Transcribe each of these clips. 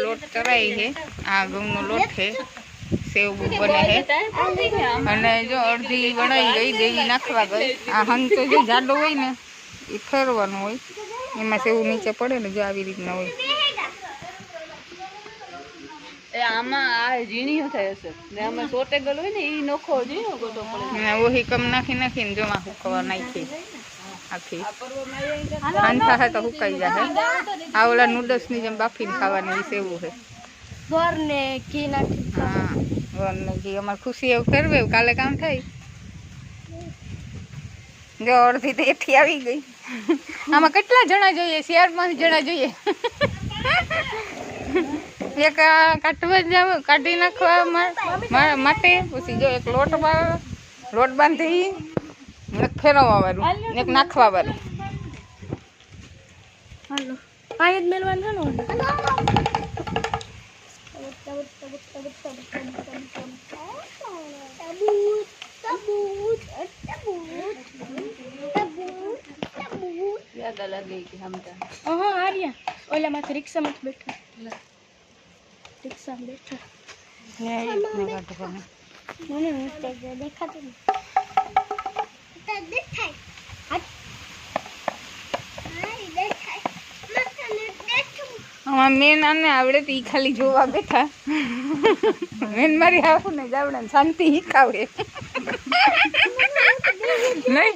लोट चढ़ाई है आ घऊं नो लोट है सेव बने है अने जो अर्धी बनाई गई देवी नाखवा गई आ हंच जो जाडो होय ने ई फेरवानो होय एमां सेव नीचे पड़े ने जो आवी रीतना होय ए आमा आ जीणी थाय हसे ने आमा सोटे गल होय ने ई नोखो जीणो गोटो पड़े ने ओही कम नाखी नाखी ने जो आ हुकवा नाखी आखी अंथा है तो हुकाई जाए आ ओला नूडल्स नी जेम बाफीने खावानी ई सेव है गोर ने घी नाखी हां गोर ने घी अमर खुशी एव करवे काले काम थाय जो अर्धी तो एठी आवी गई आमा કેટલા જણા જોઈએ શેર માં જણા જોઈએ एक काटवा जाव काटी नाखवा माटे પછી જો એક લોટ બાંધી એક ફેરવા વાળું એક નાખવા વાળું હાલો પાય જ મેલવાનું છે ને याद लगे कि हम तो हां आ रिया ओला माथे रिक्शा में बैठा रिक्शा में बैठा ने इतना काट को मैंने मुझे देखा तो देखाय हां देखाय मत देखो हम मेन आने आवड़े तो ई खाली जोवा बैठा मेन मारी आऊ ने जावड़ा शांति हिकावे नहीं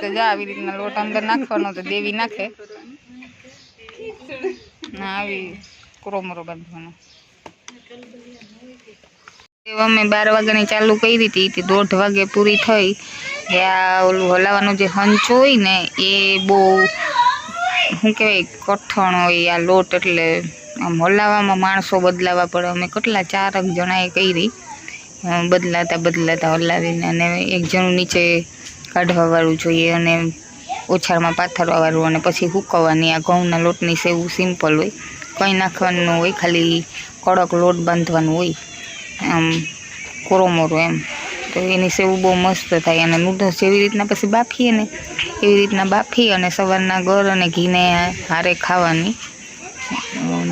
तो जा आवी रीतना लोट अंदर नाखवानो तो देवी नाखे ना आवी क्रोमरो बांधवानो અમે 12 વાગ્યાની ચાલુ કરી હતી તે 1:30 વાગે પૂરી થઈ આ ઓલું હલાવવાનું જે હંચ હોય ને એ બહુ શું કહેવાય કઠણ હોય આ લોટ એટલે આમ હલાવવામાં માણસો બદલાવા પડે અમે કેટલા 4 જણાએ કરી બદલાતા હલાવીને અને એક જણું નીચે કાઢવાવાળું જોઈએ અને ઓછાળમાં પાથરવાવાળું અને પછી હુકવવાની આ ઘઉંના લોટની સેવ સિમ્પલ હોય કંઈ નાખવાનું હોય ખાલી કડક લોટ બાંધવાનું હોય આમ કોરોમોરો એમ તો એની સેવ બહુ મસ્ત થાય અને નૂડલ્સ જેવી રીતના પછી બાફીએ ને એવી રીતના બાફી અને સવારના ગર અને ઘીને હારે ખાવાની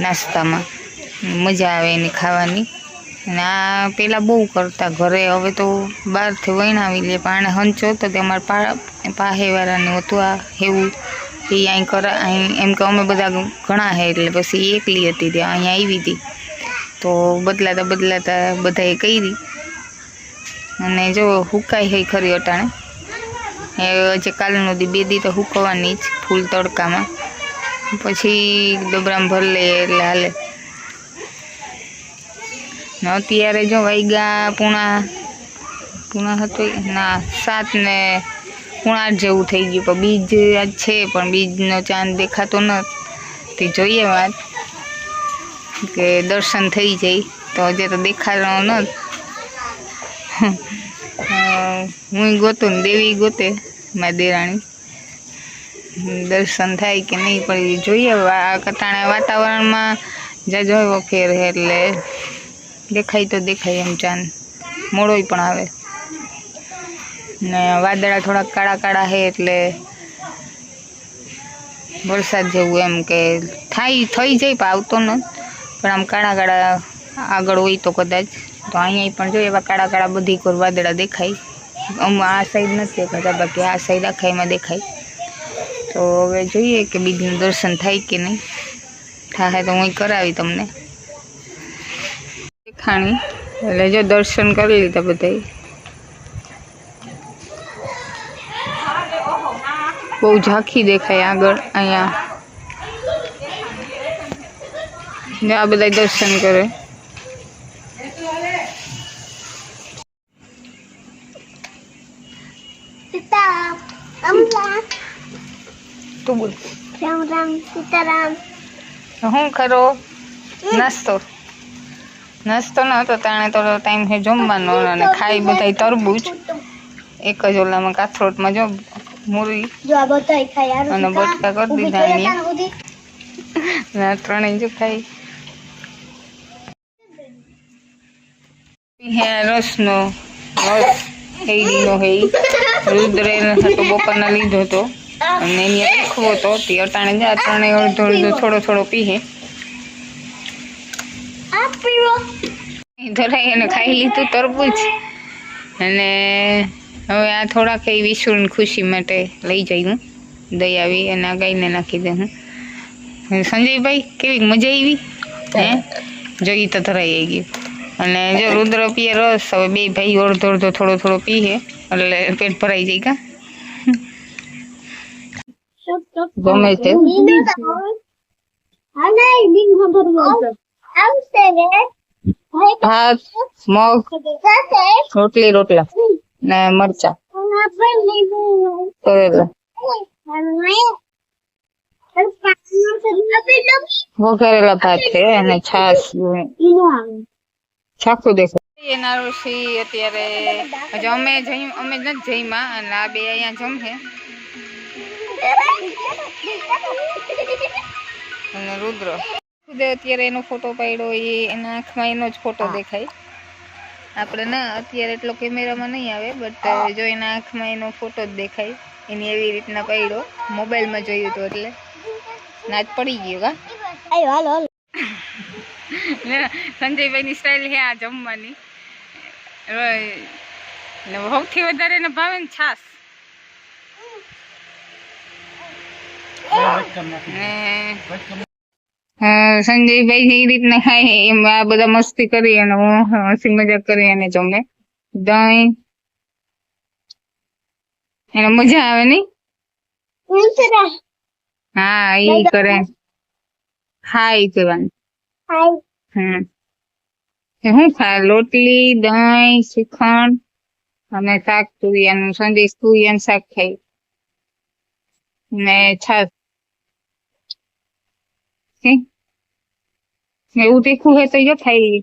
નાસ્તામાં મજા આવે એની ખાવાની અને આ પહેલાં બહુ કરતા ઘરે હવે તો બહારથી વણાવી લે પણ હંચો તો તે અમારા પાહેવાળાને હતું આ એવું એ અહીં એમ કે અમે બધા ઘણા હે એટલે પછી એકલી હતી ત્યાં અહીંયા આવી હતી તો બદલાતા બધાએ કરી અને જો હુકાઈ હઈ ખરી અટાણે એ જે કાલનો દી 2 દી તો હુકવાની જ ફૂલ તડકામાં પછી ડબરામાં ભરી લે એટલે હાલે ને અત્યારે જો વાગ્યા પૂણા હતો ના 7 ને 8 જેવું થઈ ગયું પણ બીજ આજ છે પણ બીજનો ચાંદ દેખાતો નથી જોઈએ વાત કે દર્શન થઈ જાય તો હજે તો દેખાતો નથી હું ગોતું ને દેવી ગોતે મારી દેરાણી દર્શન થાય કે નહીં પણ જોઈએ આ કટાણા વાતાવરણમાં જાજો એવો ફેર એટલે દેખાય તો દેખાય એમ ચાંદ મોડોય પણ આવે ને વાદળા થોડા કાળા કાળા છે એટલે વરસાદ જેવું એમ કે થઈ જાય પણ આવતો નથી પણ આમ કાળા કાળા આગળ હોય તો કદાચ તો અહીંયા પણ જોઈએ એવા કાળા કાળા બધી કોર વાદળા દેખાય આ સાઈડ નથી દેખાતા બાકી આ સાઈડ આખાઈમાં દેખાય તો હવે જોઈએ કે બીજનું દર્શન થાય કે નહીં થાય તો હું કરાવી તમને દેખાણી એટલે જો દર્શન કરી લીધા બધાય બહુ ઝાંખી દેખાય આગળ અહીંયા આ બધા દર્શન કરે તું બોલ રામ રામ સીતારામ હું ખરો નાસ્તો ન હતો તાણે તો ટાઈમ છે જમવાનો અને ખાઈ બધા તરબૂચ એક જ ઓલામાં કાથરોટમાં જો મૂરી અને બટકા કરી દીધા ના ત્રણેય જો ખાઈ રસનો રસ હેડીનો હે રુદ્રે હતો બપોરના લીધો હતો અને એની લખવો તો તે અટાણે જા અટાણે અડધો અડધો થોડો થોડો પીહે ધરાઈ અને ખાઈ લીધું તરબૂચ અને હવે આ થોડાક એ વિશુની ખુશી માટે લઈ જઈ હું દઈ આવી અને આ ગાયને નાખી દે હું સંજયભાઈ કેવી મજા આવી હે જોઈ તો ધરાઈ આવી ગયું અને જો રુદ્ર પીએ રસ હવે બે ભાઈ અડધો અડધો થોડો થોડો પીએ એટલે પેટ ભરાઈ જાય કા ગમે તે ભાત મગ રોટલી રોટલા ને મરચા કરેલા વઘારેલા ભાત છે અને છાશ છાખું દેખો એના ઋષિ અત્યારે હજુ અમે નથી જઈમાં અને આ બે અહીંયા જમશે અને રુદ્ર અત્યારે એનો ફોટો પાડ્યો એ એના આંખમાં એનો જ ફોટો દેખાય આપણે ના અત્યારે એટલો કેમેરામાં નહીં આવે બટ જો એના આંખમાં એનો ફોટો જ દેખાય એની એવી રીતના પાડ્યો મોબાઈલમાં જોયું હતું એટલે નાચ પડી ગયો કા હાલો સંજયભાઈની સ્ટાઇલ હે આ જમવાની સૌથી વધારે એને ભાવે ને છાસ સંજયભાઈ જે રીતના ખાય એમ આ બધા મસ્તી કરી અને હું હસી મજાક કરી અને જમે દહીં એને મજા આવે નઈ હા એ કરે હા એ કહેવાનું શું ખાય રોટલી દહીં શ્રીખંડ અને શાક તુરિયાનું સંજય તુરિયાનું શાક ખાય ને છાસ એવું તીખું હોય તો જો ખાઈ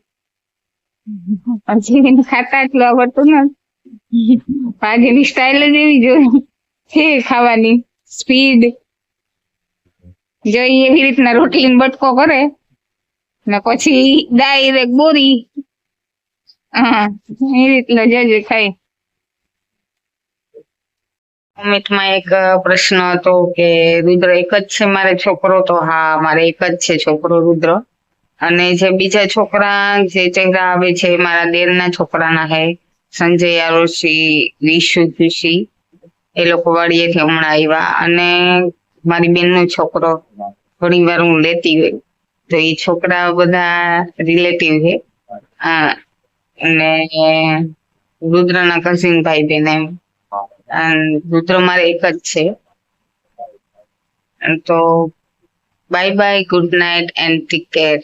હજી ખાતા એટલું આવડતું ને આજની સ્ટાઇલ જ એવી જોઈ છે ખાવાની સ્પીડ જો એવી રીતના રોટલી બટકો કરે ને પછી ડાયરેક્ટ બોરી હા એ રીતના જજે ખાય કોમેન્ટમાં એક પ્રશ્ન હતો કે રુદ્ર એક જ છે મારે છોકરો તો હા મારે એક જ છે છોકરો રુદ્ર અને જે બીજા છોકરા જે ચહેરા આવે છે મારા દેરના છોકરાના હે સંજય આરોશી વિશુ ખુશી એ લોકો વાડીએથી હમણાં આવ્યા અને મારી બેનનો છોકરો ઘણી વાર હું લેતી હોય તો એ છોકરા બધા રિલેટિવ છે અને રુદ્રના કઝિન ભાઈ બેન એમ રુદ્ર મારે એક જ છે તો bye bye good night and take care